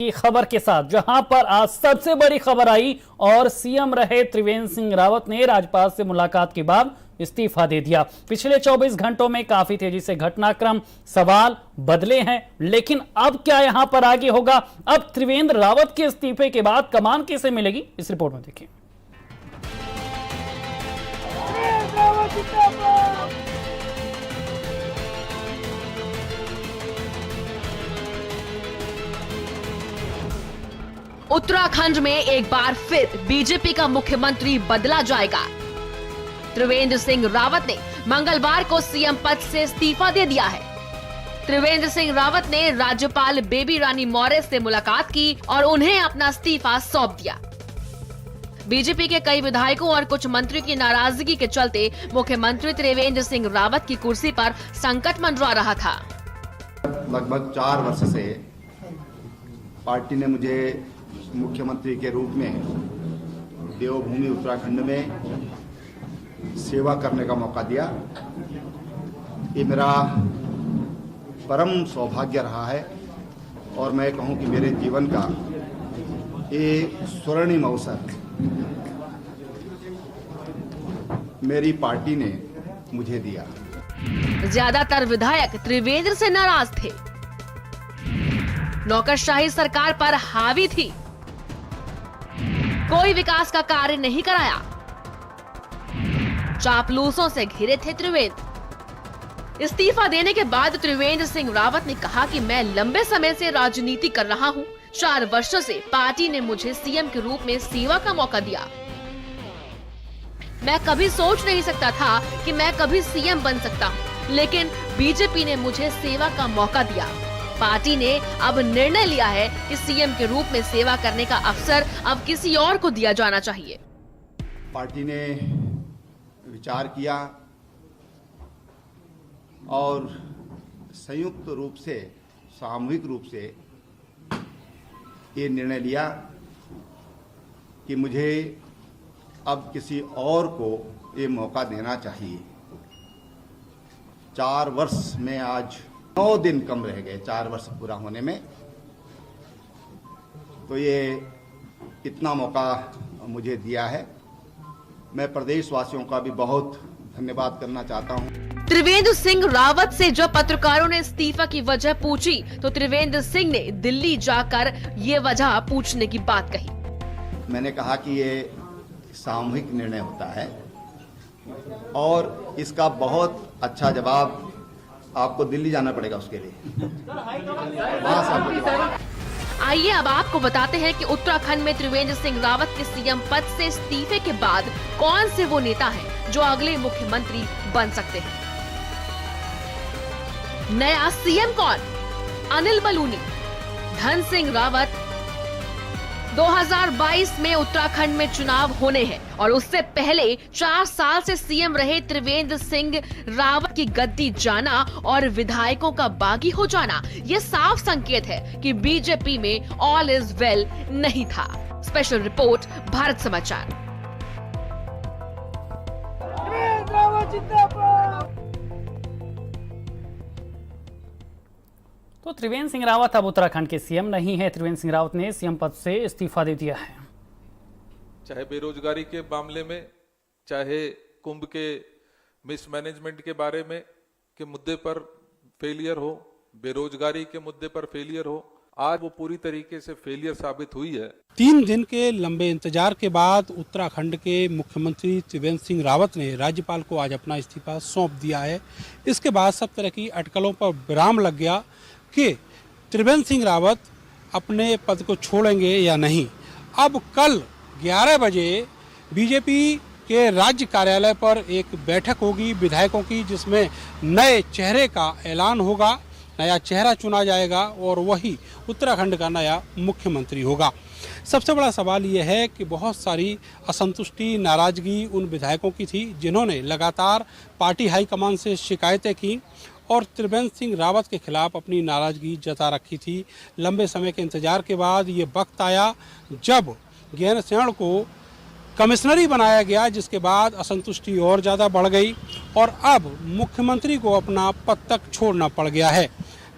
की खबर के साथ, जहां पर आज सबसे बड़ी खबर आई और सीएम रहे त्रिवेंद्र सिंह रावत ने राज्यपाल से मुलाकात के बाद इस्तीफा दे दिया। पिछले 24 घंटों में काफी तेजी से घटनाक्रम, सवाल बदले हैं, लेकिन अब क्या यहां पर आगे होगा? अब त्रिवेंद्र रावत के इस्तीफे के बाद कमान किसे मिलेगी, इस रिपोर्ट में देखिए। उत्तराखंड में एक बार फिर बीजेपी का मुख्यमंत्री बदला जाएगा। त्रिवेंद्र सिंह रावत ने मंगलवार को सीएम पद से इस्तीफा दे दिया है। त्रिवेंद्र सिंह रावत ने राज्यपाल बेबी रानी मौर्य से मुलाकात की और उन्हें अपना इस्तीफा सौंप दिया। बीजेपी के कई विधायकों और कुछ मंत्रियों की नाराजगी के चलते मुख्यमंत्री त्रिवेंद्र सिंह रावत की कुर्सी पर संकट मंडरा रहा था। लगभग 4 वर्ष से पार्टी ने मुझे मुख्यमंत्री के रूप में देवभूमि उत्तराखंड में सेवा करने का मौका दिया। ये मेरा परम सौभाग्य रहा है और मैं कहूं कि मेरे जीवन का एक स्वर्णिम अवसर मेरी पार्टी ने मुझे दिया। ज्यादातर विधायक त्रिवेंद्र से नाराज थे। नौकरशाही सरकार पर हावी थी। कोई विकास का कार्य नहीं कराया। चापलूसों से घिरे थे त्रिवेंद्र। इस्तीफा देने के बाद त्रिवेंद्र सिंह रावत ने कहा कि मैं लंबे समय से राजनीति कर रहा हूं। 4 वर्षों से पार्टी ने मुझे सीएम के रूप में सेवा का मौका दिया। मैं कभी सोच नहीं सकता था कि मैं कभी सीएम बन सकता हूं, लेकिन बीजेपी ने मुझे सेवा का मौका दिया। पार्टी ने अब निर्णय लिया है कि सीएम के रूप में सेवा करने का अवसर अब किसी और को दिया जाना चाहिए। पार्टी ने विचार किया और संयुक्त रूप से, सामूहिक रूप से ये निर्णय लिया कि मुझे अब किसी और को ये मौका देना चाहिए। 4 वर्ष में आज 9 दिन कम रह गए 4 वर्ष पूरा होने में, तो ये इतना मौका मुझे दिया है। मैं प्रदेशवासियों का भी बहुत धन्यवाद करना चाहता हूं। त्रिवेंद्र सिंह रावत से जब पत्रकारों ने इस्तीफा की वजह पूछी तो त्रिवेंद्र सिंह ने दिल्ली जाकर ये वजह पूछने की बात कही। मैंने कहा कि ये सामूहिक निर्णय होता है और इसका बहुत अच्छा जवाब आपको दिल्ली जाना पड़ेगा उसके लिए। वहां से आपको जवाब। आइए अब आपको बताते हैं कि उत्तराखंड में त्रिवेंद्र सिंह रावत के सीएम पद से इस्तीफे के बाद कौन से वो नेता हैं जो अगले मुख्यमंत्री बन सकते हैं। नया सीएम कौन? अनिल बलूनी, धन सिंह रावत। 2022 में उत्तराखंड में चुनाव होने हैं और उससे पहले 4 साल से सीएम रहे त्रिवेंद्र सिंह रावत की गद्दी जाना और विधायकों का बागी हो जाना ये साफ संकेत है कि बीजेपी में ऑल इज वेल नहीं था। स्पेशल रिपोर्ट, भारत समाचार। तो त्रिवेंद्र सिंह रावत अब उत्तराखंड के सीएम नहीं है। त्रिवेंद्र सिंह रावत ने सीएम पद से इस्तीफा दे दिया है। चाहे बेरोजगारी के मामले में, चाहे कुंभ के मिसमैनेजमेंट के बारे में के मुद्दे पर फेलियर हो, बेरोजगारी के मुद्दे पर फेलियर हो, आज वो पूरी तरीके से फेलियर साबित हुई है। 3 दिन के लंबे इंतजार के बाद उत्तराखंड के मुख्यमंत्री त्रिवेंद्र सिंह रावत ने राज्यपाल को आज अपना इस्तीफा सौंप दिया है। इसके बाद सब तरह की अटकलों पर विराम लग गया कि त्रिवेंद्र सिंह रावत अपने पद को छोड़ेंगे या नहीं। अब कल 11 बजे बीजेपी के राज्य कार्यालय पर एक बैठक होगी विधायकों की, जिसमें नए चेहरे का ऐलान होगा, नया चेहरा चुना जाएगा और वही उत्तराखंड का नया मुख्यमंत्री होगा। सबसे बड़ा सवाल यह है कि बहुत सारी असंतुष्टि, नाराजगी उन विधायकों की थी जिन्होंने लगातार पार्टी हाईकमान से शिकायतें की और त्रिवेंद्र सिंह रावत के खिलाफ अपनी नाराजगी जता रखी थी। लंबे समय के इंतजार के बाद ये वक्त आया जब गैरसैंण को कमिश्नरी बनाया गया, जिसके बाद असंतुष्टि और ज़्यादा बढ़ गई और अब मुख्यमंत्री को अपना पद तक छोड़ना पड़ गया है।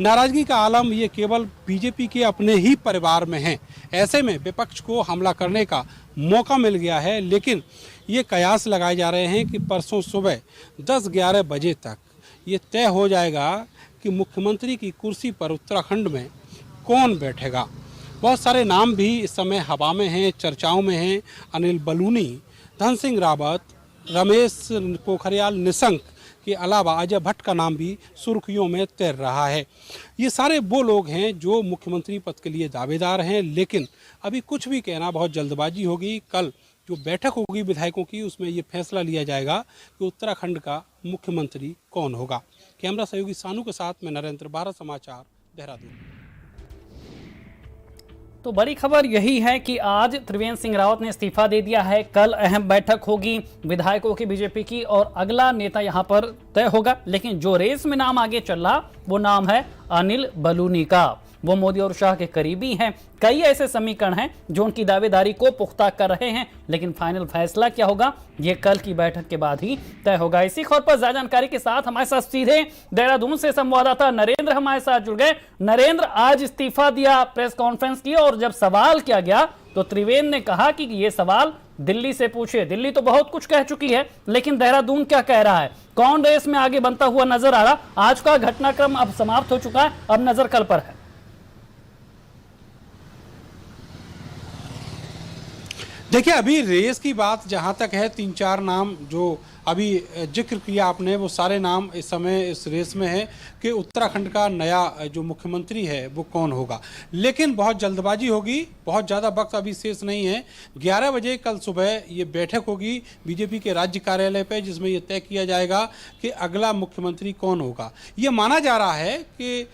नाराजगी का आलम ये केवल बीजेपी के अपने ही परिवार में है। ऐसे में विपक्ष को हमला करने का मौका मिल गया है, लेकिन ये कयास लगाए जा रहे हैं कि परसों सुबह 10-11 बजे तक ये तय हो जाएगा कि मुख्यमंत्री की कुर्सी पर उत्तराखंड में कौन बैठेगा। बहुत सारे नाम भी इस समय हवा में हैं, चर्चाओं में हैं। अनिल बलूनी, धन सिंह रावत, रमेश पोखरियाल निशंक के अलावा अजय भट्ट का नाम भी सुर्खियों में तैर रहा है। ये सारे वो लोग हैं जो मुख्यमंत्री पद के लिए दावेदार हैं, लेकिन अभी कुछ भी कहना बहुत जल्दबाजी होगी। कल जो बैठक होगी विधायकों की, उसमें ये फैसला लिया जाएगा कि उत्तराखंड का मुख्यमंत्री कौन होगा। कैमरा सहयोगी सानू के साथ में नरेंद्र, भारत समाचार, देहरादून। तो बड़ी खबर यही है कि आज त्रिवेंद्र सिंह रावत ने इस्तीफा दे दिया है। कल अहम बैठक होगी विधायकों की बीजेपी की और अगला नेता यहां पर तय होगा। लेकिन जो रेस में नाम आगे चल रहा वो नाम है अनिल बलूनी का। वो मोदी और शाह के करीबी हैं। कई ऐसे समीकरण हैं जो उनकी दावेदारी को पुख्ता कर रहे हैं, लेकिन फाइनल फैसला क्या होगा ये कल की बैठक के बाद ही तय होगा। इसी खबर पर ज्यादा जानकारी के साथ हमारे साथ सीधे देहरादून से संवाददाता नरेंद्र हमारे साथ जुड़ गए। नरेंद्र, आज इस्तीफा दिया, प्रेस कॉन्फ्रेंस की, और जब सवाल किया गया तो त्रिवेंद्र ने कहा कि ये सवाल दिल्ली से पूछे। दिल्ली तो बहुत कुछ कह चुकी है, लेकिन देहरादून क्या कह रहा है? कौन रेस में आगे बनता हुआ नजर आ रहा? आज का घटनाक्रम अब समाप्त हो चुका है, अब नजर कल पर है। देखिए, अभी रेस की बात जहां तक है, 3-4 नाम जो अभी जिक्र किया आपने, वो सारे नाम इस समय इस रेस में है कि उत्तराखंड का नया जो मुख्यमंत्री है वो कौन होगा। लेकिन बहुत जल्दबाजी होगी, बहुत ज़्यादा वक्त अभी शेष नहीं है। 11 बजे कल सुबह ये बैठक होगी बीजेपी के राज्य कार्यालय पे, जिसमें ये तय किया जाएगा कि अगला मुख्यमंत्री कौन होगा। ये माना जा रहा है कि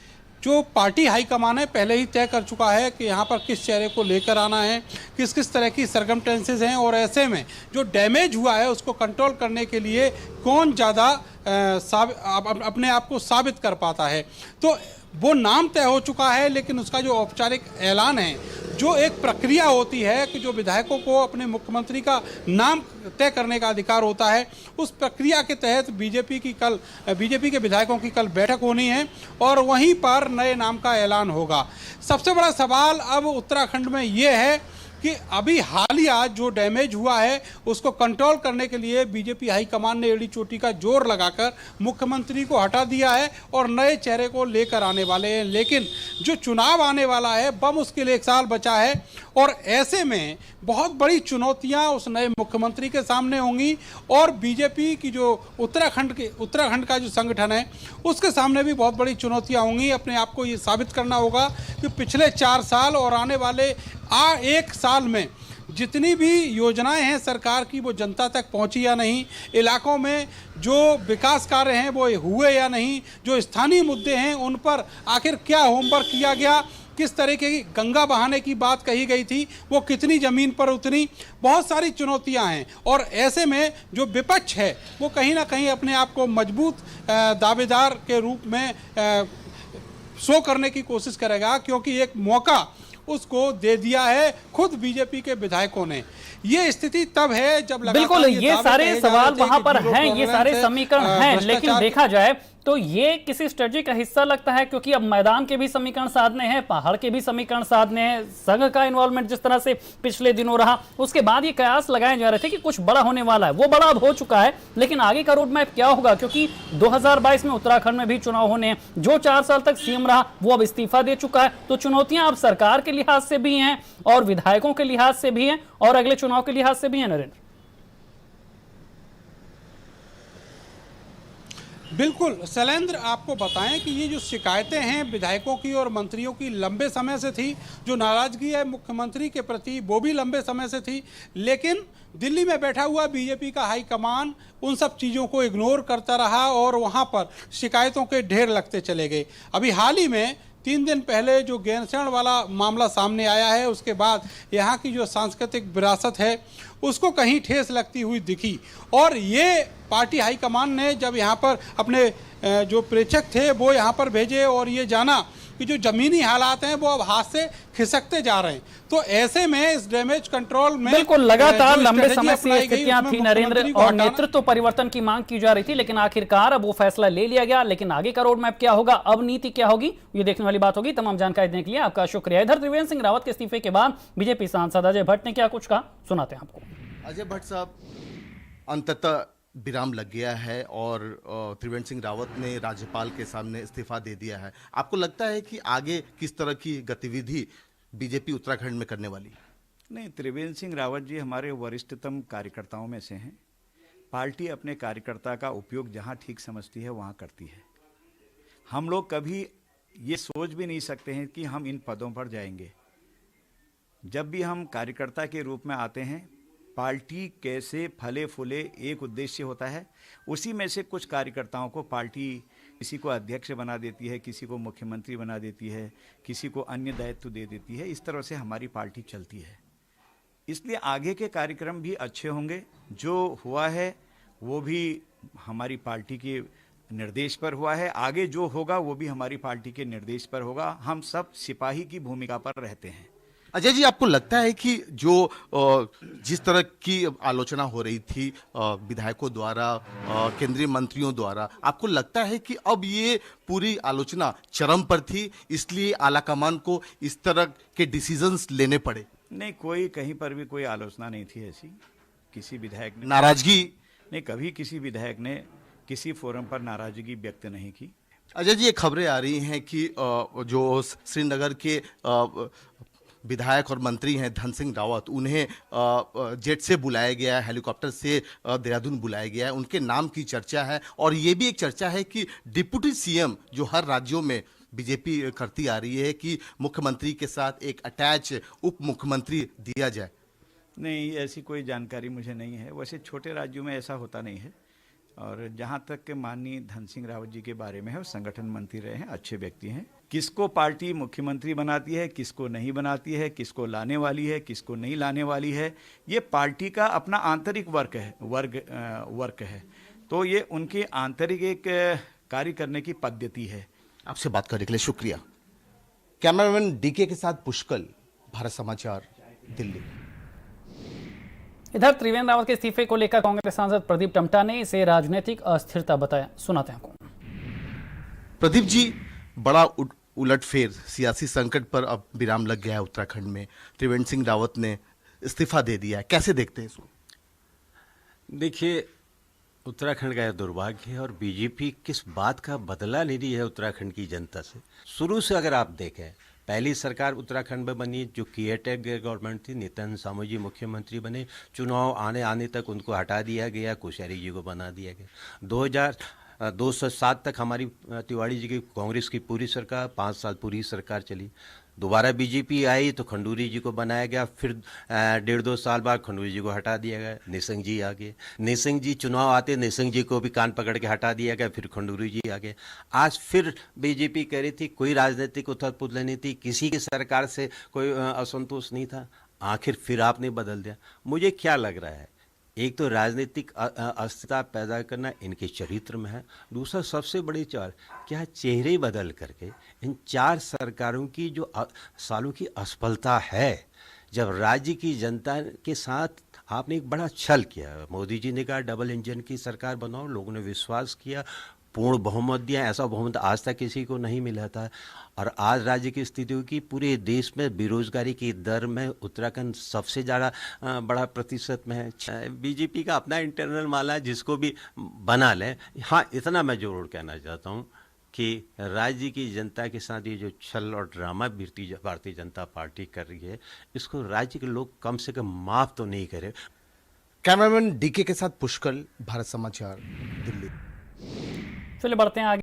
जो पार्टी हाईकमान है पहले ही तय कर चुका है कि यहाँ पर किस चेहरे को लेकर आना है, किस किस तरह की सरकमस्टेंसेस हैं, और ऐसे में जो डैमेज हुआ है उसको कंट्रोल करने के लिए कौन ज़्यादा अपने आप को साबित कर पाता है। तो वो नाम तय हो चुका है, लेकिन उसका जो औपचारिक ऐलान है, जो एक प्रक्रिया होती है कि जो विधायकों को अपने मुख्यमंत्री का नाम तय करने का अधिकार होता है, उस प्रक्रिया के तहत बीजेपी के विधायकों की कल बैठक होनी है और वहीं पर नए नाम का ऐलान होगा। सबसे बड़ा सवाल अब उत्तराखंड में ये है कि अभी हालिया जो डैमेज हुआ है उसको कंट्रोल करने के लिए बीजेपी हाईकमान ने एड़ी चोटी का जोर लगाकर मुख्यमंत्री को हटा दिया है और नए चेहरे को लेकर आने वाले हैं। लेकिन जो चुनाव आने वाला है बमुश्किल 1 साल बचा है और ऐसे में बहुत बड़ी चुनौतियां उस नए मुख्यमंत्री के सामने होंगी और बीजेपी की जो उत्तराखंड का जो संगठन है उसके सामने भी बहुत बड़ी चुनौतियां होंगी। अपने आप को ये साबित करना होगा कि पिछले 4 साल और आने वाले 1 साल में जितनी भी योजनाएं हैं सरकार की वो जनता तक पहुंची या नहीं, इलाकों में जो विकास कार्य हैं वो हुए या नहीं, जो स्थानीय मुद्दे हैं उन पर आखिर क्या होमवर्क किया गया, किस तरह की गंगा बहाने की बात कही गई थी वो कितनी ज़मीन पर उतरी, बहुत सारी चुनौतियां हैं। और ऐसे में जो विपक्ष है वो कहीं ना कहीं अपने आप को मजबूत दावेदार के रूप में शो करने की कोशिश करेगा, क्योंकि एक मौका उसको दे दिया है खुद बीजेपी के विधायकों ने। ये स्थिति तब है जब बिल्कुल ये सारे सवाल वहां पर हैं, ये सारे समीकरण हैं, लेकिन देखा जाए तो ये किसी स्ट्रेटजी का हिस्सा लगता है, क्योंकि अब मैदान के भी समीकरण साधने हैं, पहाड़ के भी समीकरण साधने हैं, संघ का इन्वॉल्वमेंट जिस तरह से पिछले दिनों रहा, उसके बाद ये कयास लगाए जा रहे थे कि कुछ बड़ा होने वाला है। वो बड़ा अब हो चुका है, लेकिन आगे का रोड मैप क्या होगा, क्योंकि 2022 में उत्तराखंड में भी चुनाव होने हैं। जो 4 साल तक सीएम रहा वो अब इस्तीफा दे चुका है, तो चुनौतियां अब सरकार के लिहाज से भी हैं और विधायकों के लिहाज से भी हैं और अगले चुनाव के लिहाज से भी है। नरेंद्र, बिल्कुल शैलेंद्र, आपको बताएं कि ये जो शिकायतें हैं विधायकों की और मंत्रियों की लंबे समय से थी, जो नाराजगी है मुख्यमंत्री के प्रति वो भी लंबे समय से थी, लेकिन दिल्ली में बैठा हुआ बीजेपी का हाईकमान उन सब चीज़ों को इग्नोर करता रहा और वहाँ पर शिकायतों के ढेर लगते चले गए। अभी हाल ही में 3 दिन पहले जो गैरसैंण वाला मामला सामने आया है, उसके बाद यहाँ की जो सांस्कृतिक विरासत है उसको कहीं ठेस लगती हुई दिखी और ये पार्टी हाईकमान ने जब यहाँ पर अपने जो प्रेक्षक थे वो यहाँ पर भेजे और ये जाना कि जो जमीनी हालात हैं वो अब हाथ से खिसकते जा रहे हैं। तो ऐसे में इस डैमेज कंट्रोल में बिल्कुल लगातार जो लंबे स्ट्रेटेजी समय से अपनाई गई, स्थितियां उसमें थी नरेंद्र, मुख्यमंत्री को और हटाना- नेतृत्व परिवर्तन की मांग की जा रही थी, लेकिन आखिरकार अब वो फैसला ले लिया गया। लेकिन आगे का रोड मैप क्या होगा, अब नीति क्या होगी, ये देखने वाली बात होगी। तमाम जानकारी देने के लिए आपका शुक्रिया। इधर त्रिवेंद्र सिंह रावत के इस्तीफे के बाद बीजेपी सांसद अजय भट्ट ने क्या कुछ कहा, सुनाते हैं आपको। अजय भट्ट साहब, अंततः विराम लग गया है और त्रिवेंद्र सिंह रावत ने राज्यपाल के सामने इस्तीफा दे दिया है। आपको लगता है कि आगे किस तरह की गतिविधि बीजेपी उत्तराखंड में करने वाली? नहीं, त्रिवेंद्र सिंह रावत जी हमारे वरिष्ठतम कार्यकर्ताओं में से हैं। पार्टी अपने कार्यकर्ता का उपयोग जहां ठीक समझती है वहां करती है। हम लोग कभी ये सोच भी नहीं सकते हैं कि हम इन पदों पर जाएंगे। जब भी हम कार्यकर्ता के रूप में आते हैं, पार्टी कैसे फले फूले एक उद्देश्य होता है। उसी में से कुछ कार्यकर्ताओं को पार्टी किसी को अध्यक्ष बना देती है, किसी को मुख्यमंत्री बना देती है, किसी को अन्य दायित्व दे देती है। इस तरह से हमारी पार्टी चलती है। इसलिए आगे के कार्यक्रम भी अच्छे होंगे। जो हुआ है वो भी हमारी पार्टी के निर्देश पर हुआ है। आगे जो होगा वो भी हमारी पार्टी के निर्देश पर होगा। हम सब सिपाही की भूमिका पर रहते हैं। अजय जी, आपको लगता है कि जो जिस तरह की आलोचना हो रही थी विधायकों द्वारा, केंद्रीय मंत्रियों द्वारा, आपको लगता है कि अब ये पूरी आलोचना चरम पर थी, इसलिए आलाकमान को इस तरह के डिसीजंस लेने पड़े? नहीं, कोई कहीं पर भी कोई आलोचना नहीं थी ऐसी। किसी विधायक ने नाराजगी? नहीं, कभी किसी विधायक ने किसी फोरम पर नाराजगी व्यक्त नहीं की। अजय जी, ये खबरें आ रही हैं कि जो श्रीनगर के विधायक और मंत्री हैं धन सिंह रावत, उन्हें जेट से बुलाया गया है, हेलीकॉप्टर से देहरादून बुलाया गया है, उनके नाम की चर्चा है। और ये भी एक चर्चा है कि डिप्टी सीएम जो हर राज्यों में बीजेपी करती आ रही है कि मुख्यमंत्री के साथ एक अटैच उप मुख्यमंत्री दिया जाए। नहीं, ऐसी कोई जानकारी मुझे नहीं है। वैसे छोटे राज्यों में ऐसा होता नहीं है। और जहाँ तक के माननीय धन सिंह रावत जी के बारे में है, वो संगठन मंत्री रहे हैं, अच्छे व्यक्ति हैं। किसको पार्टी मुख्यमंत्री बनाती है, किसको नहीं बनाती है, किसको लाने वाली है, किसको नहीं लाने वाली है, ये पार्टी का अपना आंतरिक वर्क है। तो ये उनके आंतरिक एक कार्य करने की पद्धति है। आपसे बात करने के लिए शुक्रिया। कैमरामैन डीके के साथ पुष्कल, भारत समाचार, दिल्ली। इधर त्रिवेंद्र रावत के इस्तीफे को लेकर कांग्रेस सांसद प्रदीप टम्टा ने इसे राजनीतिक अस्थिरता बताया, सुनाते हैं आपको। प्रदीप जी, बड़ा उलटफेर, सियासी संकट पर अब विराम लग गया है उत्तराखंड में। त्रिवेंद्र सिंह रावत ने इस्तीफा दे दिया है, कैसे देखते हैं इसको? देखिए, उत्तराखंड का यह दुर्भाग्य है और बीजेपी किस बात का बदला ले रही है उत्तराखंड की जनता से। शुरू से अगर आप देखें, पहली सरकार उत्तराखंड में बनी जो केयरटेक गवर्नमेंट थी, नित्यानंद सामू जी मुख्यमंत्री बने। चुनाव आने तक उनको हटा दिया गया, कोश्यारी जी को बना दिया गया। 2007 तक हमारी तिवारी जी की कांग्रेस की पूरी सरकार, 5 साल पूरी सरकार चली। दोबारा बीजेपी आई तो खंडूरी जी को बनाया गया, फिर 1.5-2 साल बाद खंडूरी जी को हटा दिया गया, निशंक जी आ गए। निशंक जी चुनाव आते, निशंक जी को भी कान पकड़ के हटा दिया गया, फिर खंडूरी जी आ गए। आज फिर बीजेपी कह रही थी कोई राजनीतिक उथल पुथल नहीं थी, किसी की सरकार से कोई असंतोष नहीं था, आखिर फिर आपने बदल दिया। मुझे क्या लग रहा है, एक तो राजनीतिक अस्थिरता पैदा करना इनके चरित्र में है, दूसरा सबसे बड़ी चार क्या चेहरे बदल करके इन 4 सरकारों की जो सालों की असफलता है, जब राज्य की जनता के साथ आपने एक बड़ा छल किया। मोदी जी ने कहा डबल इंजन की सरकार बनाओ, लोगों ने विश्वास किया, पूर्ण बहुमत दिया, ऐसा बहुमत आज तक किसी को नहीं मिला था। और आज राज्य की स्थिति की पूरे देश में बेरोजगारी की दर में उत्तराखंड सबसे ज़्यादा बड़ा प्रतिशत में है। बीजेपी का अपना इंटरनल मामला है, जिसको भी बना लें। हाँ, इतना मैं जरूर कहना चाहता हूँ कि राज्य की जनता के साथ ये जो छल और ड्रामा भारतीय जनता पार्टी कर रही है, इसको राज्य के लोग कम से कम माफ़ तो नहीं करें। कैमरामैन डीके के साथ पुष्कल, भारत समाचार, दिल्ली। चलिए बढ़ते हैं आगे।